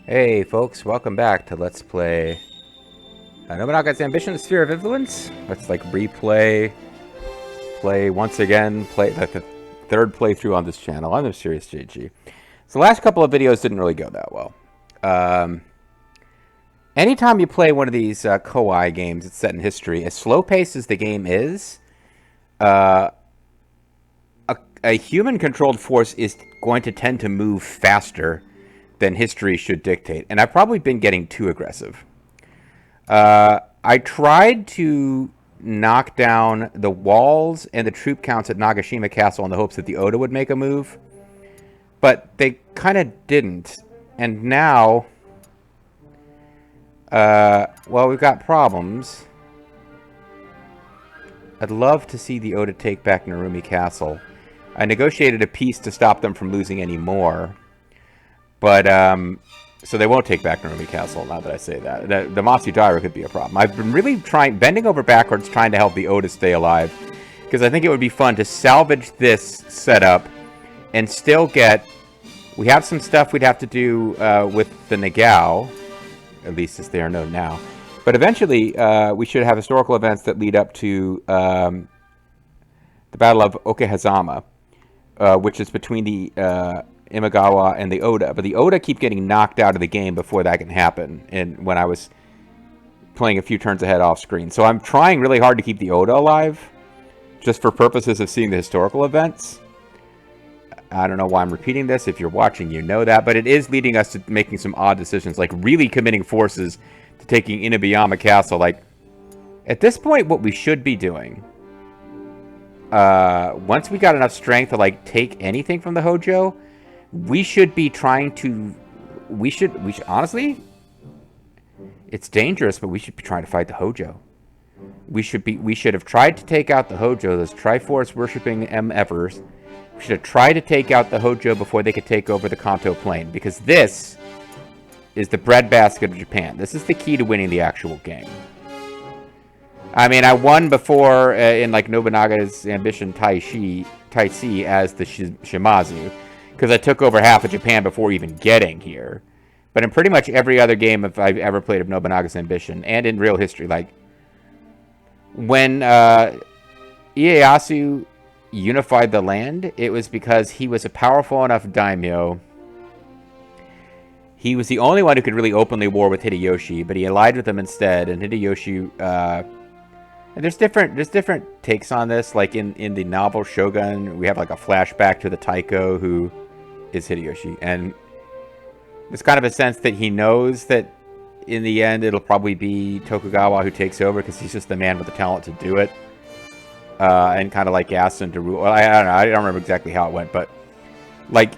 Hey folks, welcome back to Let's Play Nobunaga's Ambition, the Sphere of Influence. Let's play once again, play the third playthrough on this channel. I'm the Serious JG. So the last couple of videos didn't really go that well. Anytime you play one of these Koei games that's set in history, as slow paced as the game is, a human-controlled force is going to tend to move faster than history should dictate. And I've probably been getting too aggressive. I tried to knock down the walls and the troop counts at Nagashima Castle in the hopes that the Oda would make a move. But they kind of didn't. And now, well, we've got problems. I'd love to see the Oda take back Narumi Castle. I negotiated a peace to stop them from losing any more. But, so they won't take back Narumi Castle, now that I say that. The Matsudaira could be a problem. I've been really bending over backwards, trying to help the Oda stay alive. Because I think it would be fun to salvage this setup and still get... We have some stuff we'd have to do with the Nagao, at least as they are known now. But eventually, we should have historical events that lead up to the Battle of Okehazama, which is between the... Imagawa and the Oda, but the Oda keep getting knocked out of the game before that can happen, and when I was playing a few turns ahead off screen. So I'm trying really hard to keep the Oda alive, just for purposes of seeing the historical events. I don't know why I'm repeating this. If you're watching, you know that, but it is leading us to making some odd decisions, like really committing forces to taking Inuyama Castle. Like, at this point, what we should be doing, once we got enough strength to, like, take anything from the Hojo, we should be trying to... We should honestly... It's dangerous, but we should be trying to fight the Hojo. We should have tried to take out the Hojo, those Triforce worshipping M-Evers. We should have tried to take out the Hojo before they could take over the Kanto Plain. Because this is the breadbasket of Japan. This is the key to winning the actual game. I mean, I won before in, like, Nobunaga's Ambition Taisi as the Shimazu. Because I took over half of Japan before even getting here. But in pretty much every other game I've ever played of Nobunaga's Ambition, and in real history, like, when Ieyasu unified the land, it was because he was a powerful enough daimyo. He was the only one who could really openly war with Hideyoshi, but he allied with him instead, and Hideyoshi... and there's different takes on this, like in the novel Shogun, we have like a flashback to the Taiko who is Hideyoshi, and there's kind of a sense that he knows that in the end it'll probably be Tokugawa who takes over because he's just the man with the talent to do it, and kind of like asks him to rule. Well, I don't know, I don't remember exactly how it went, but like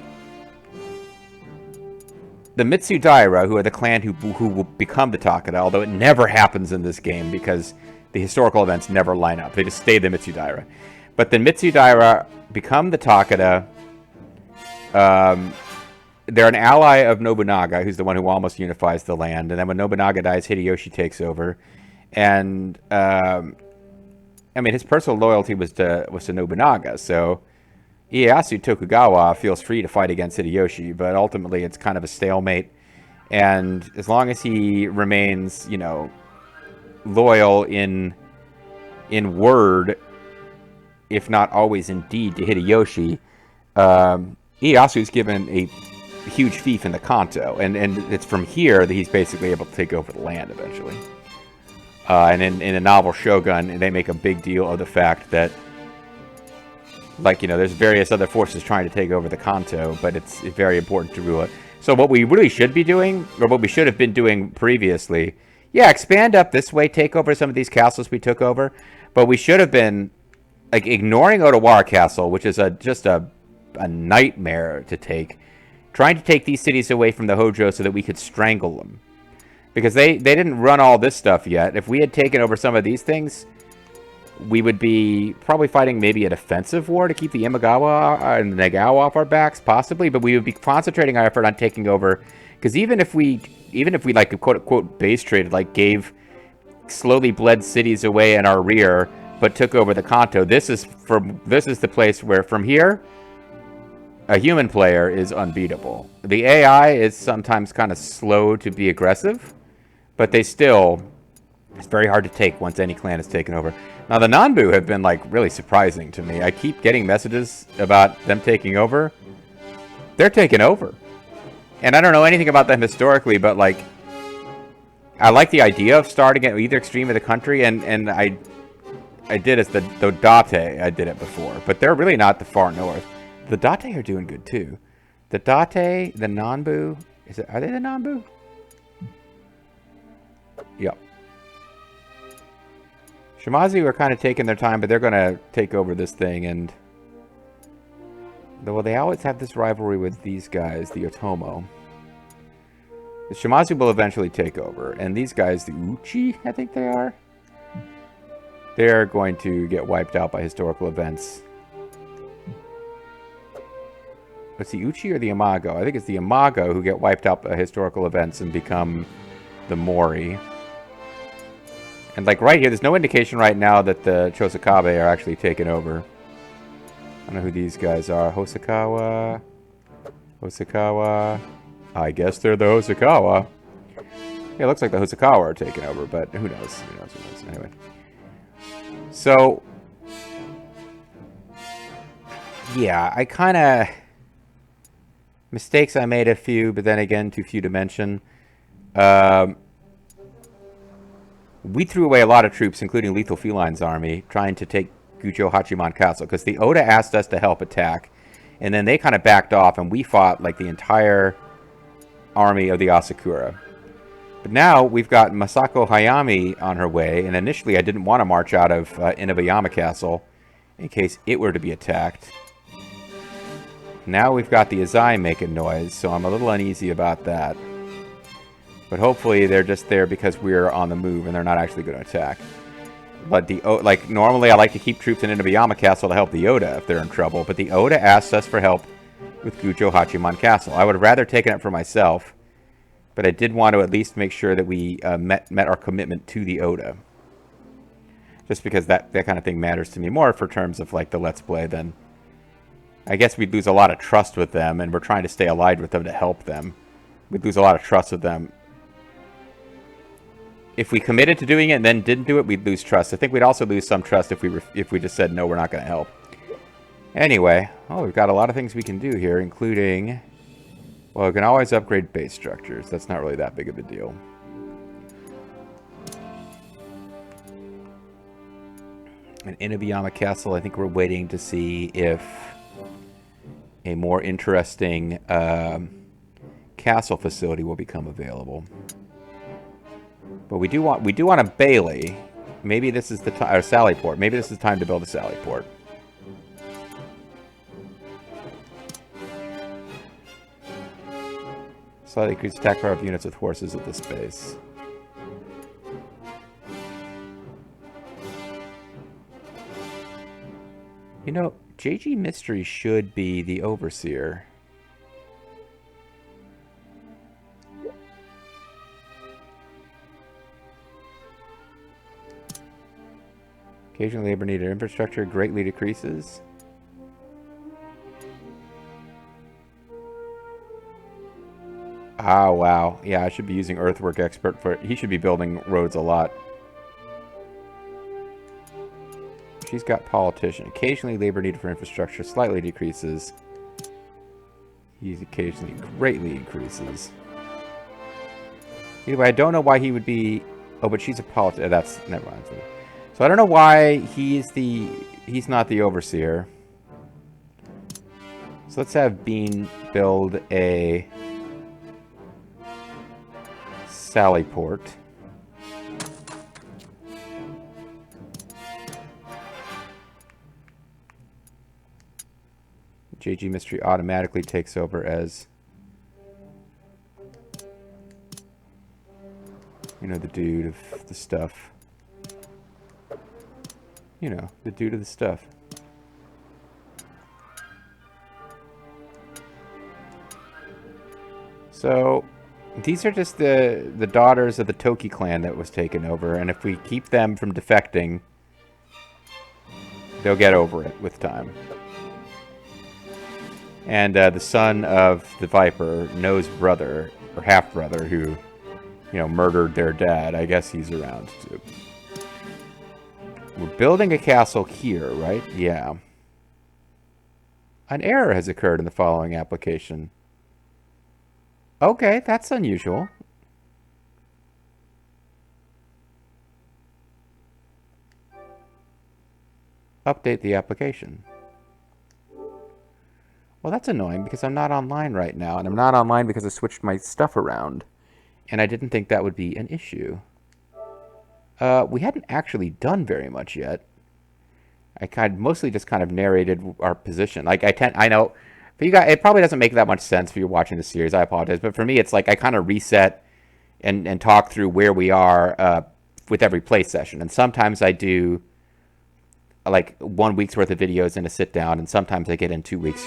the Mitsudaira, who are the clan who will become the Takeda, although it never happens in this game because the historical events never line up. They just stay the Mitsudaira. But the Mitsudaira become the Takeda. They're an ally of Nobunaga, who's the one who almost unifies the land. And then when Nobunaga dies, Hideyoshi takes over. And, I mean, his personal loyalty was to Nobunaga. So Ieyasu Tokugawa feels free to fight against Hideyoshi. But ultimately, it's kind of a stalemate. And as long as he remains, you know, loyal in word, if not always in deed, to Hideyoshi, Ieyasu's given a huge fief in the Kanto, and it's from here that he's basically able to take over the land eventually. And in the novel Shogun, they make a big deal of the fact that, like, you know, there's various other forces trying to take over the Kanto, but it's very important to rule it. So what we really should be doing, or what we should have been doing previously, yeah, expand up this way, take over some of these castles we took over, but we should have been, like, ignoring Odawara Castle, which is just a nightmare to take, trying to take these cities away from the Hojo so that we could strangle them. Because they didn't run all this stuff yet. If we had taken over some of these things, we would be probably fighting maybe a defensive war to keep the Imagawa and the Nagao off our backs, possibly, but we would be concentrating our effort on taking over, because even if we like quote-unquote base traded, like gave slowly bled cities away in our rear, but took over the Kanto, this is the place where from here a human player is unbeatable. The AI is sometimes kind of slow to be aggressive, but they still, it's very hard to take once any clan is taken over. Now the Nanbu have been like really surprising to me. I keep getting messages about them taking over. They're taking over. And I don't know anything about them historically, but like, I like the idea of starting at either extreme of the country, and I did as the Date, I did it before, but they're really not the far north. The Date are doing good too. The Date, the Nanbu, are they the Nanbu? Yep. Shimazu are kind of taking their time, but they're going to take over this thing, and well, they always have this rivalry with these guys, the Otomo. The Shimazu will eventually take over, and these guys, the Uchi, I think they are, they're going to get wiped out by historical events. It's the Uchi or the Imago? I think it's the Imago who get wiped out by historical events and become the Mori. And like right here, there's no indication right now that the Chosakabe are actually taken over. I don't know who these guys are. Hosokawa. I guess they're the Hosokawa. Yeah, it looks like the Hosokawa are taken over, but who knows? Who knows? Anyway. So, yeah, I kind of... Mistakes I made a few, but then again, too few to mention. We threw away a lot of troops, including Lethal Feline's army, trying to take Gujo Hachiman Castle, because the Oda asked us to help attack, and then they kind of backed off, and we fought like the entire army of the Asakura. But now we've got Masako Hayami on her way, and initially I didn't want to march out of Inabayama Castle in case it were to be attacked. Now we've got the Azai making noise, so I'm a little uneasy about that. But hopefully they're just there because we're on the move and they're not actually going to attack. But the like normally I like to keep troops in Inabayama Castle to help the Oda if they're in trouble, but the Oda asked us for help with Gujo Hachiman Castle. I would have rather taken it for myself, but I did want to at least make sure that we met our commitment to the Oda. Just because that kind of thing matters to me more for terms of like the Let's Play than... I guess we'd lose a lot of trust with them, and we're trying to stay allied with them to help them. We'd lose a lot of trust with them. If we committed to doing it and then didn't do it, we'd lose trust. I think we'd also lose some trust if we just said, no, we're not going to help. Anyway, we've got a lot of things we can do here, including... Well, we can always upgrade base structures. That's not really that big of a deal. And Inabayama Castle, I think we're waiting to see if a more interesting castle facility will become available. But we do want a Bailey. Maybe this is the time, or Sallyport. Maybe this is the time to build a Sallyport. Slightly increase attack power of units with horses at this base. You know, JG Mystery should be the Overseer. Occasional labor needed infrastructure greatly decreases. Ah, wow. Yeah, I should be using Earthwork Expert for... He should be building roads a lot. She's got Politician. Occasionally labor needed for infrastructure slightly decreases. He's occasionally greatly increases. Either way, I don't know why he would be... Oh, but she's a politician. That's... Never mind. So I don't know why he's not the Overseer. So let's have Bean build a... Sallyport. JG Mystery automatically takes over as, you know, the dude of the stuff. You know, the dude of the stuff. So, these are just the daughters of the Toki clan that was taken over, and if we keep them from defecting, they'll get over it with time. And the son of the Viper, No's brother, or half-brother, who, murdered their dad. I guess he's around, too. We're building a castle here, right? Yeah. An error has occurred in the following application. Okay, that's unusual. Update the application. Well, that's annoying because I'm not online right now, and I'm not online because I switched my stuff around, and I didn't think that would be an issue. We hadn't actually done very much yet. I mostly just kind of narrated our position. Like I know, for you guys, it probably doesn't make that much sense for you watching the series. I apologize, but for me, it's like I kind of reset and talk through where we are with every play session, and sometimes I do like 1 week's worth of videos in a sit down, and sometimes I get in 2 weeks.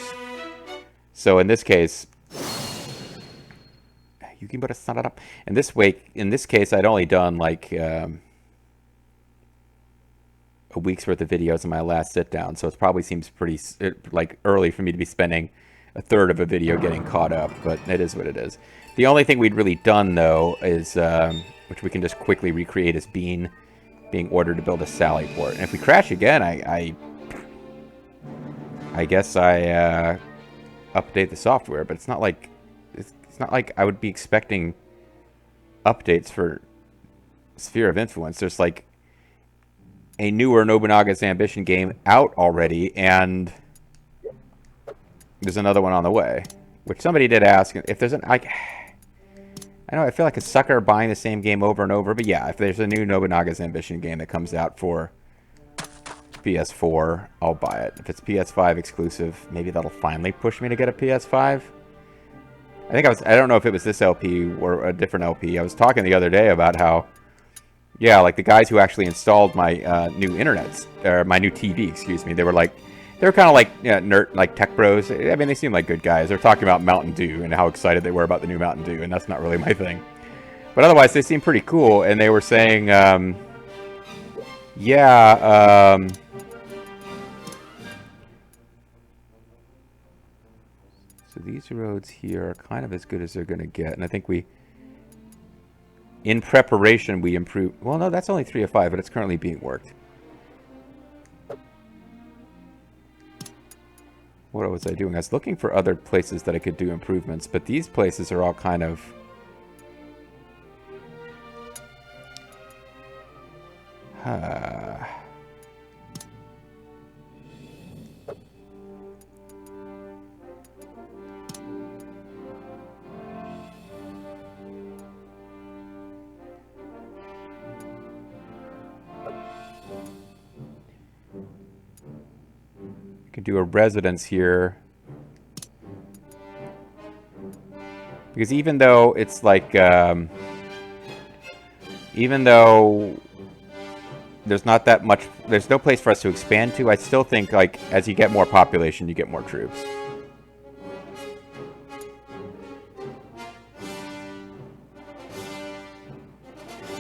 So in this case, you can put a sun up. In this case, I'd only done like a week's worth of videos in my last sit down, so it probably seems pretty like early for me to be spending a third of a video getting caught up, but it is what it is. The only thing we'd really done though is, which we can just quickly recreate, is being ordered to build a Sally port. And if we crash again, I guess I update the software, but it's not like I would be expecting updates for Sphere of Influence. There's like a newer Nobunaga's Ambition game out already, and there's another one on the way. Which somebody did ask if there's I know I feel like a sucker buying the same game over and over, but yeah, if there's a new Nobunaga's Ambition game that comes out for PS4, I'll buy it. If it's PS5 exclusive, maybe that'll finally push me to get a PS5. I don't know if it was this LP or a different LP. I was talking the other day about how, yeah, like the guys who actually installed my new my new TV, excuse me, they were kind of like nerd, like tech bros. I mean, they seem like good guys. They're talking about Mountain Dew and how excited they were about the new Mountain Dew, and that's not really my thing. But otherwise, they seem pretty cool, and they were saying, so these roads here are kind of as good as they're going to get, and I think in preparation, we improve. Well, no, that's only 3 of 5, but it's currently being worked. What was I doing? I was looking for other places that I could do improvements, but these places are all kind of... Could do a residence here, because even though it's like even though there's not that much, there's no place for us to expand to, I still think like as you get more population, you get more troops.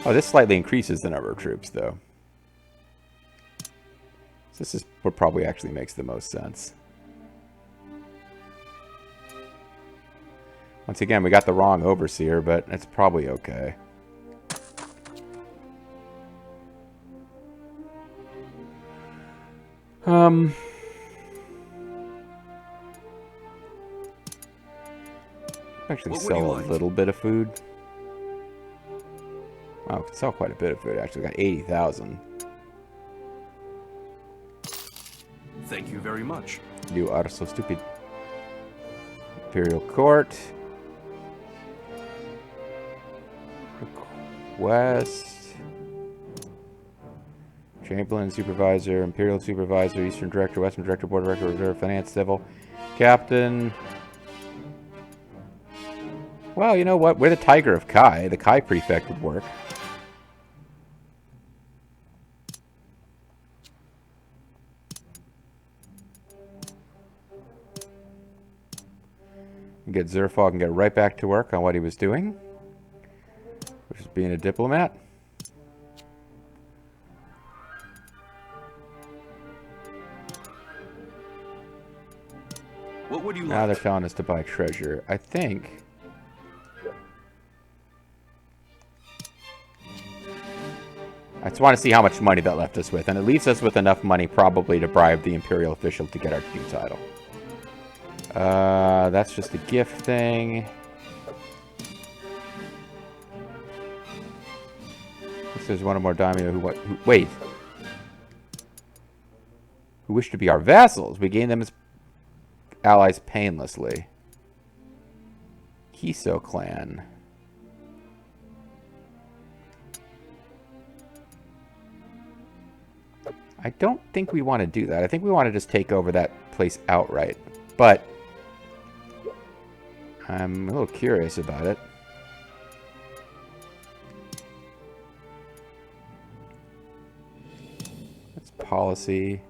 Oh, this slightly increases the number of troops though. This is what probably actually makes the most sense. Once again, we got the wrong overseer, but it's probably okay. Actually sell a little bit of food. Oh, I could sell quite a bit of food. Actually, got 80,000. Thank you very much. You are so stupid. Imperial Court. Request. Chamberlain, Supervisor, Imperial Supervisor, Eastern Director, Western Director, Board Director, Reserve, Finance, Civil, Captain. Well, you know what? We're the Tiger of Kai. The Kai Prefect would work. Get Zerfog and get right back to work on what he was doing, which is being a diplomat. What would you Now they're like? telling us to buy treasure. I think... I just want to see how much money that left us with. And it leaves us with enough money probably to bribe the Imperial official to get our new title. That's just a gift thing. There's one more daimyo who wait. Who wish to be our vassals. We gain them as allies painlessly. Kiso clan. I don't think we want to do that. I think we want to just take over that place outright. But I'm a little curious about it. That's policy.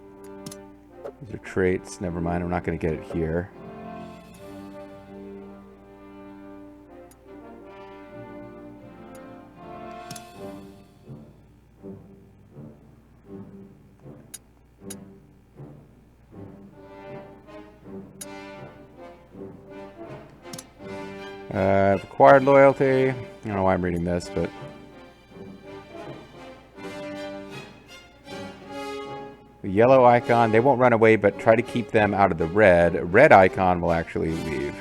These are traits. Never mind, I'm not going to get it here. Acquired loyalty. I don't know why I'm reading this, but... The yellow icon, they won't run away, but try to keep them out of the red. A red icon will actually leave.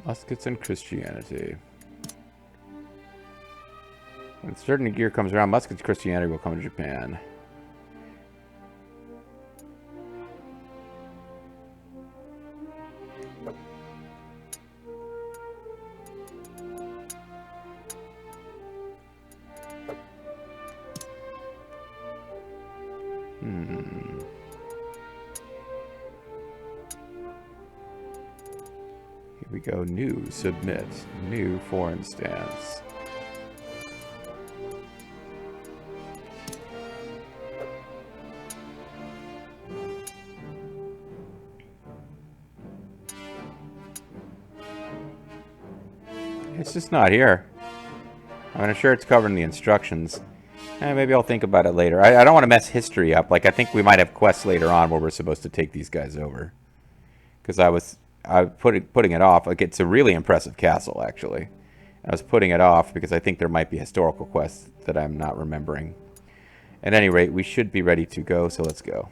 Muskets and Christianity. When a certain year comes around, Muskets Christianity will come to Japan. Here we go. New. Submit. New foreign stance. It's just not here. I'm sure it's covered in the instructions. Maybe I'll think about it later. I don't want to mess history up. Like, I think we might have quests later on where we're supposed to take these guys over. Because I was putting it off. Like, it's a really impressive castle, actually. I was putting it off because I think there might be historical quests that I'm not remembering. At any rate, we should be ready to go, so let's go.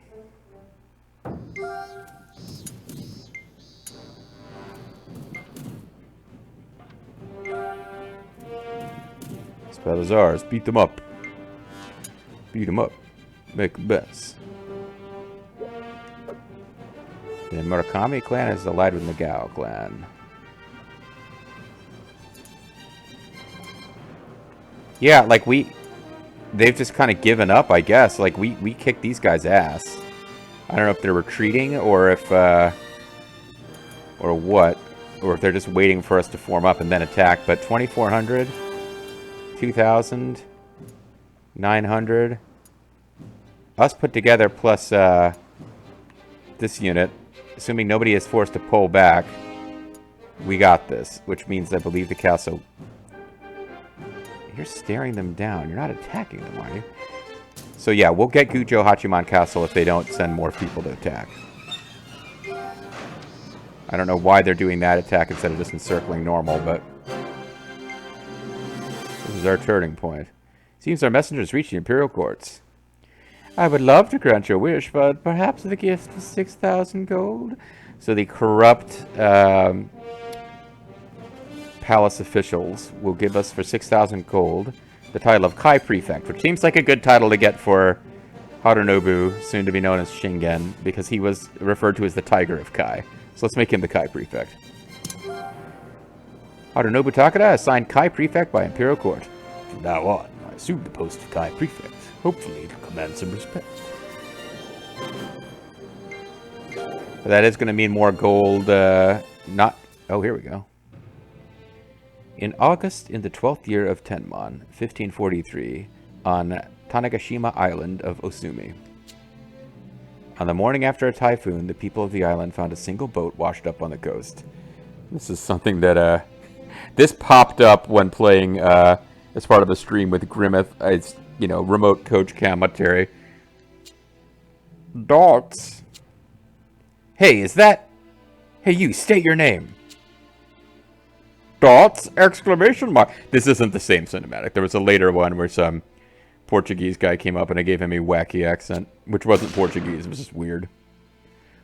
Spellazars, beat them up. Beat them up. Make bets. The Murakami clan is allied with Nagao clan. Yeah, like they've just kind of given up, I guess. Like we kicked these guys' ass. I don't know if they're retreating or if or what, or if they're just waiting for us to form up and then attack. But 2,400, 2,000, 900, us put together plus this unit, assuming nobody is forced to pull back, we got this, which means I believe the castle. You're staring them down. You're not attacking them, are you? So yeah, we'll get Gujo Hachiman Castle if they don't send more people to attack. I don't know why they're doing that attack instead of just encircling normal, but this is our turning point. Seems our messengers reached the Imperial Courts. I would love to grant your wish, but perhaps the gift is 6,000 gold. So the corrupt palace officials will give us for 6,000 gold the title of Kai Prefect, which seems like a good title to get for Harunobu, soon to be known as Shingen, because he was referred to as the Tiger of Kai. So let's make him the Kai Prefect. Harunobu Takada assigned Kai Prefect by Imperial Court. From now on, I assume the post of Kai Prefect, hopefully to command some respect. But that is going to mean more gold, not... Oh, here we go. In August, in the 12th year of Tenman, 1543, on Tanegashima Island of Osumi. On the morning after a typhoon, the people of the island found a single boat washed up on the coast. This is something that, this popped up when playing, as part of the stream with Grimmeth. you know, remote coach commentary. Dots. Hey, is that... Hey, you, state your name. Dots! Exclamation mark. This isn't the same cinematic. There was a later one where some Portuguese guy came up and I gave him a wacky accent, which wasn't Portuguese. It was just weird.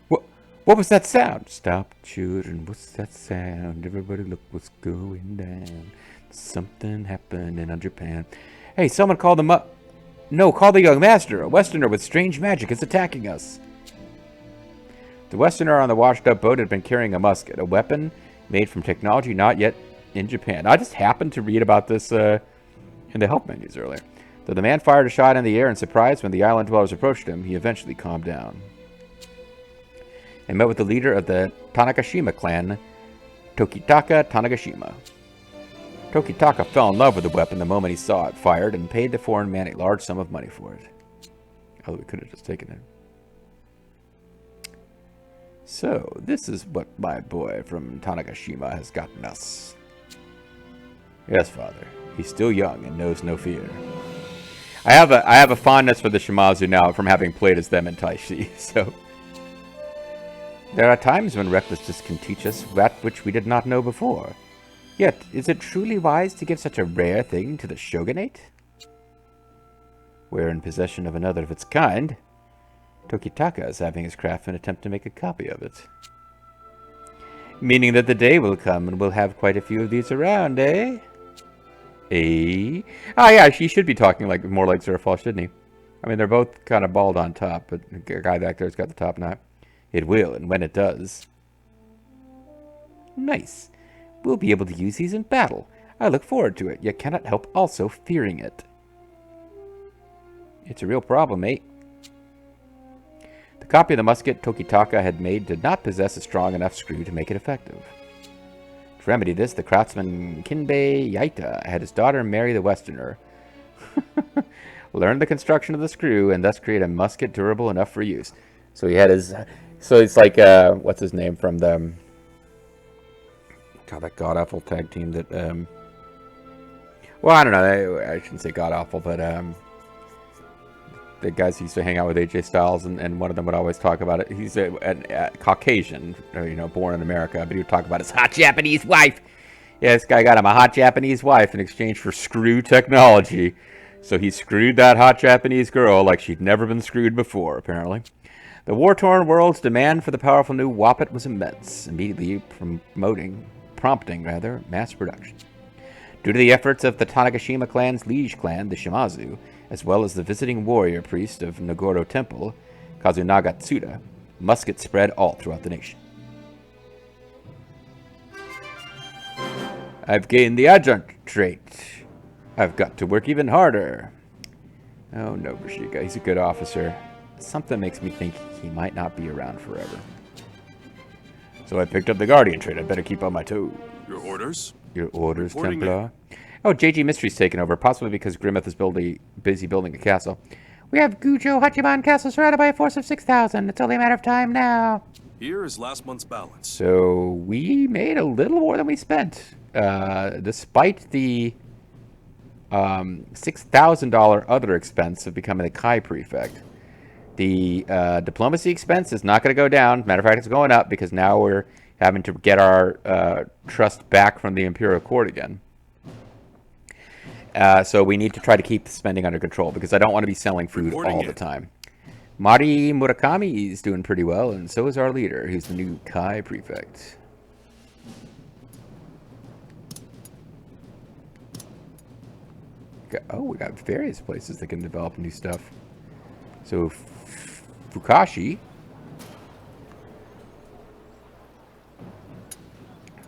What was that sound? Stop, children. What's that sound? Everybody look what's going down. Something happening on Japan. Hey, someone called them up. No, call the young master. A Westerner with strange magic is attacking us. The Westerner on the washed-up boat had been carrying a musket, a weapon made from technology not yet in Japan. I just happened to read about this in the help menus earlier. Though the man fired a shot in the air in surprise when the island dwellers approached him, he eventually calmed down and met with the leader of the Tanagashima clan, Tokitaka Tanagashima. Tokitaka fell in love with the weapon the moment he saw it fired and paid the foreign man a large sum of money for it. Oh, we could have just taken it. So, this is what my boy from Tanagashima has gotten us. Yes, father. He's still young and knows no fear. I have a fondness for the Shimazu now from having played as them in Taishi, so... There are times when recklessness can teach us that which we did not know before. Yet, is it truly wise to give such a rare thing to the shogunate? We're in possession of another of its kind. Tokitaka is having his craftsman attempt to make a copy of it. Meaning that the day will come and we'll have quite a few of these around, eh? Eh? Oh yeah, he should be talking like more like Zerfall, shouldn't he? I mean, they're both kind of bald on top, but the guy back there's got the top knot. It will, and when it does... Nice. We'll be able to use these in battle. I look forward to it, yet cannot help also fearing it. It's a real problem, mate. The copy of the musket Tokitaka had made did not possess a strong enough screw to make it effective. To remedy this, the craftsman Kinbei Yaita had his daughter marry the Westerner, learn the construction of the screw, and thus create a musket durable enough for use. So he had his... So it's like, what's his name from the... God, that god-awful tag team that, well, I don't know, I shouldn't say god-awful, but, the guys who used to hang out with AJ Styles, and one of them would always talk about it. He's a Caucasian, you know, born in America, but he would talk about his hot Japanese wife. Yeah, this guy got him a hot Japanese wife in exchange for screw technology. So he screwed that hot Japanese girl like she'd never been screwed before, apparently. The war-torn world's demand for the powerful new Wappet was immense, immediately prompting mass production. Due to the efforts of the Tanagashima clan's liege clan, the Shimazu, as well as the visiting warrior priest of Nagoro Temple, Kazunaga Tsuda, muskets spread all throughout the nation. I've gained the adjunct trait. I've got to work even harder. Oh, Nobunaga, he's a good officer. Something makes me think he might not be around forever. So I picked up the Guardian trait. I better keep on my toes. Your orders? Your orders, Reporting Templar. Oh, JG Mystery's taken over, possibly because Grimmeth is busy building a castle. We have Gujo Hachiman Castle surrounded by a force of 6,000. It's only a matter of time now. Here is last month's balance. So we made a little more than we spent. Despite the $6,000 other expense of becoming a Kai prefect. The diplomacy expense is not going to go down. Matter of fact, it's going up because now we're having to get our trust back from the Imperial Court again. So we need to try to keep the spending under control because I don't want to be selling food all the time. Mari Murakami is doing pretty well, and so is our leader, who's the new Kai prefect. Oh, we got various places that can develop new stuff. So Fukashi,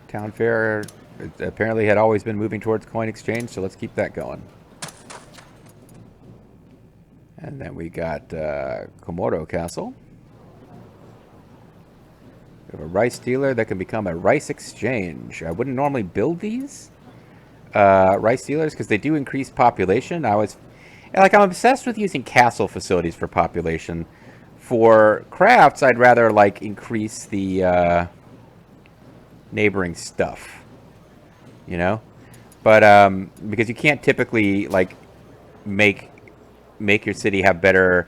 Town Fair, apparently had always been moving towards coin exchange, so let's keep that going. And then we got Komodo Castle. We have a rice dealer that can become a rice exchange. I wouldn't normally build these rice dealers because they do increase population. I'm obsessed with using castle facilities for population. For crafts, I'd rather like increase the neighboring stuff, you know. But because you can't typically like make make your city have better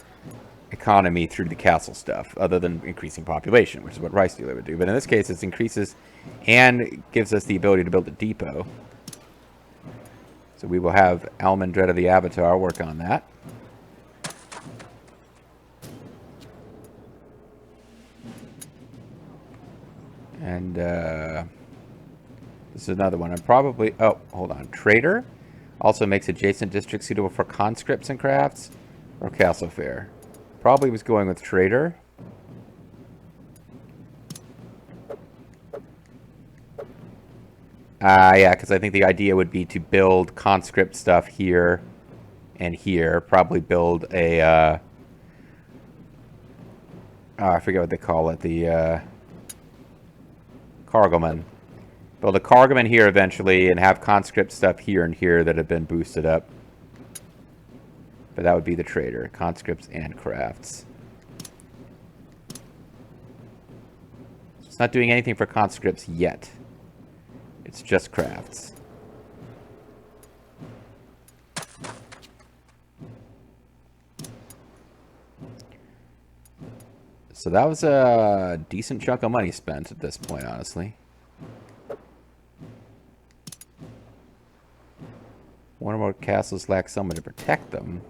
economy through the castle stuff, other than increasing population, which is what Rice Dealer would do. But in this case, it increases and gives us the ability to build a depot. So we will have Almond Dread of the Avatar work on that. And this is another one. I'm probably... Oh, hold on. Trader also makes adjacent districts suitable for conscripts and crafts or castle fair. Probably was going with Trader. Yeah, because I think the idea would be to build conscript stuff here and here. Probably build a... I forget what they call it. The Cargoman. Build a Cargoman here eventually and have conscript stuff here and here that have been boosted up. But that would be the trader. Conscripts and crafts. It's not doing anything for conscripts yet. It's just crafts. So that was a decent chunk of money spent at this point, honestly. One or more castles lack someone to protect them.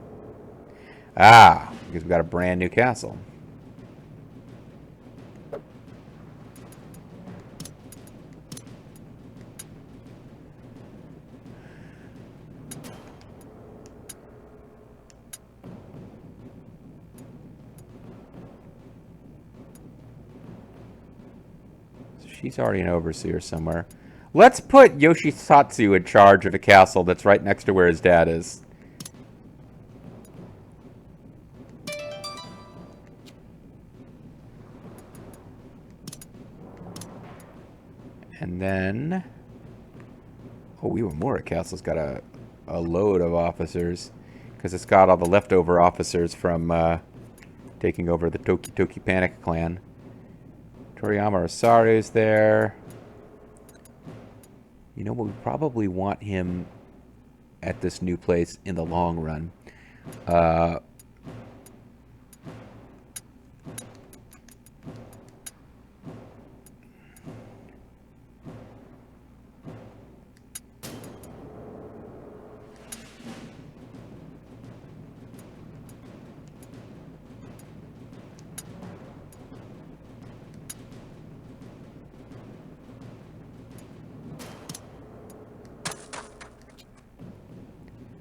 Ah, because we got a brand new castle. She's already an overseer somewhere. Let's put Yoshisatsu in charge of a castle that's right next to where his dad is. And then... Oh, Iwamura Castle's got a load of officers. Because it's got all the leftover officers from taking over the Toki Toki Panic clan. Toriyama Rosaru's there. You know, we probably want him at this new place in the long run.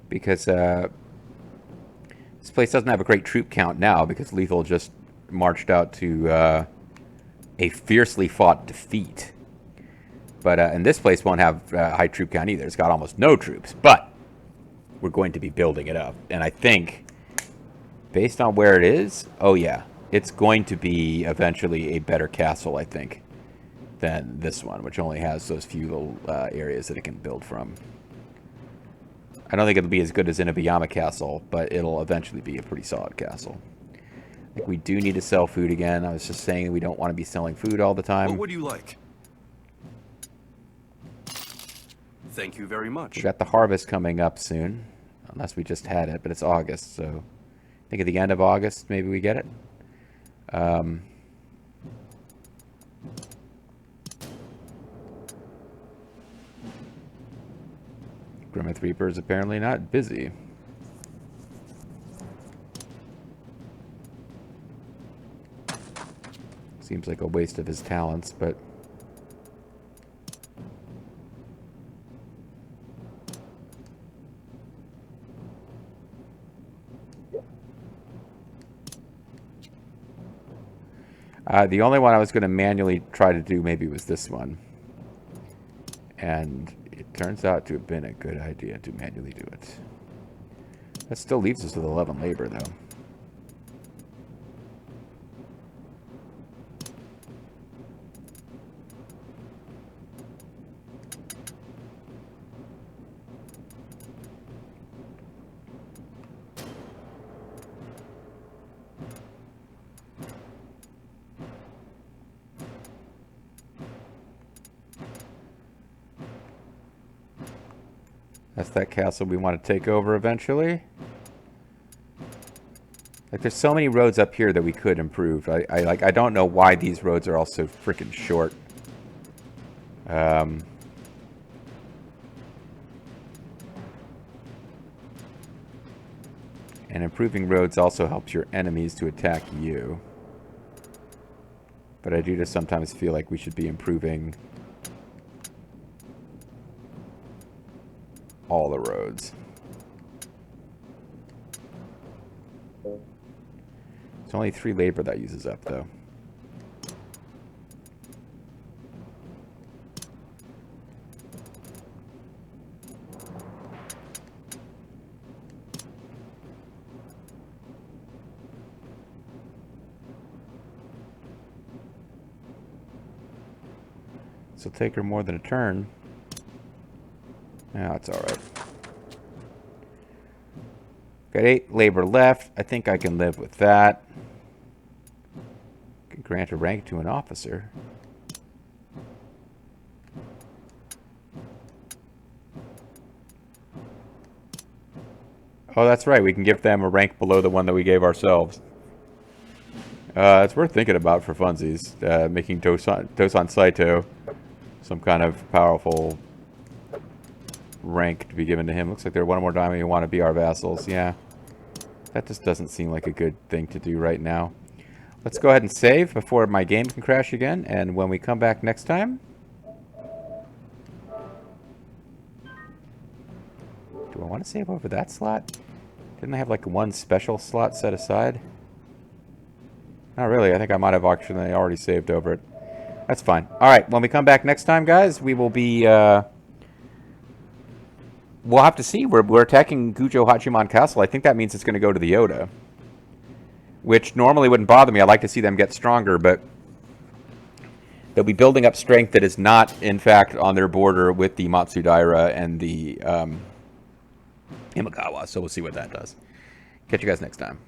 Because this place doesn't have a great troop count now because Lethal just marched out to a fiercely fought defeat. But and this place won't have high troop count either. It's got almost no troops. But we're going to be building it up. And I think, based on where it is, oh yeah, it's going to be eventually a better castle, I think, than this one, which only has those few little areas that it can build from. I don't think it'll be as good as Inuyama Castle, but it'll eventually be a pretty solid castle. I think we do need to sell food again. I was just saying we don't want to be selling food all the time. What would you like? Thank you very much. We got the harvest coming up soon, unless we just had it, but it's August, so I think at the end of August maybe we get it. Grimmeth Reaper is apparently not busy. Seems like a waste of his talents, but... the only one I was going to manually try to do maybe was this one. And it turns out to have been a good idea to manually do it. That still leaves us with 11 labor, though. That's that castle we want to take over eventually. Like, there's so many roads up here that we could improve. I don't know why these roads are all so freaking short. And improving roads also helps your enemies to attack you. But I do just sometimes feel like we should be improving all the roads. It's only 3 labor that uses up, though. This will take her more than a turn. Yeah, it's alright. Got 8 labor left. I think I can live with that. Can grant a rank to an officer. Oh, that's right. We can give them a rank below the one that we gave ourselves. It's worth thinking about for funsies. Making Tosan Saito some kind of powerful rank to be given to him. Looks like they're one more diamond. You want to be our vassals. Yeah. That just doesn't seem like a good thing to do right now. Let's go ahead and save before my game can crash again. And when we come back next time... Do I want to save over that slot? Didn't I have like one special slot set aside? Not really. I think I might have actually already saved over it. That's fine. Alright, when we come back next time, guys, we will be... We'll have to see. We're attacking Gujo Hachiman Castle. I think that means it's going to go to the Oda. Which normally wouldn't bother me. I like to see them get stronger, but they'll be building up strength that is not, in fact, on their border with the Matsudaira and the Imagawa. So we'll see what that does. Catch you guys next time.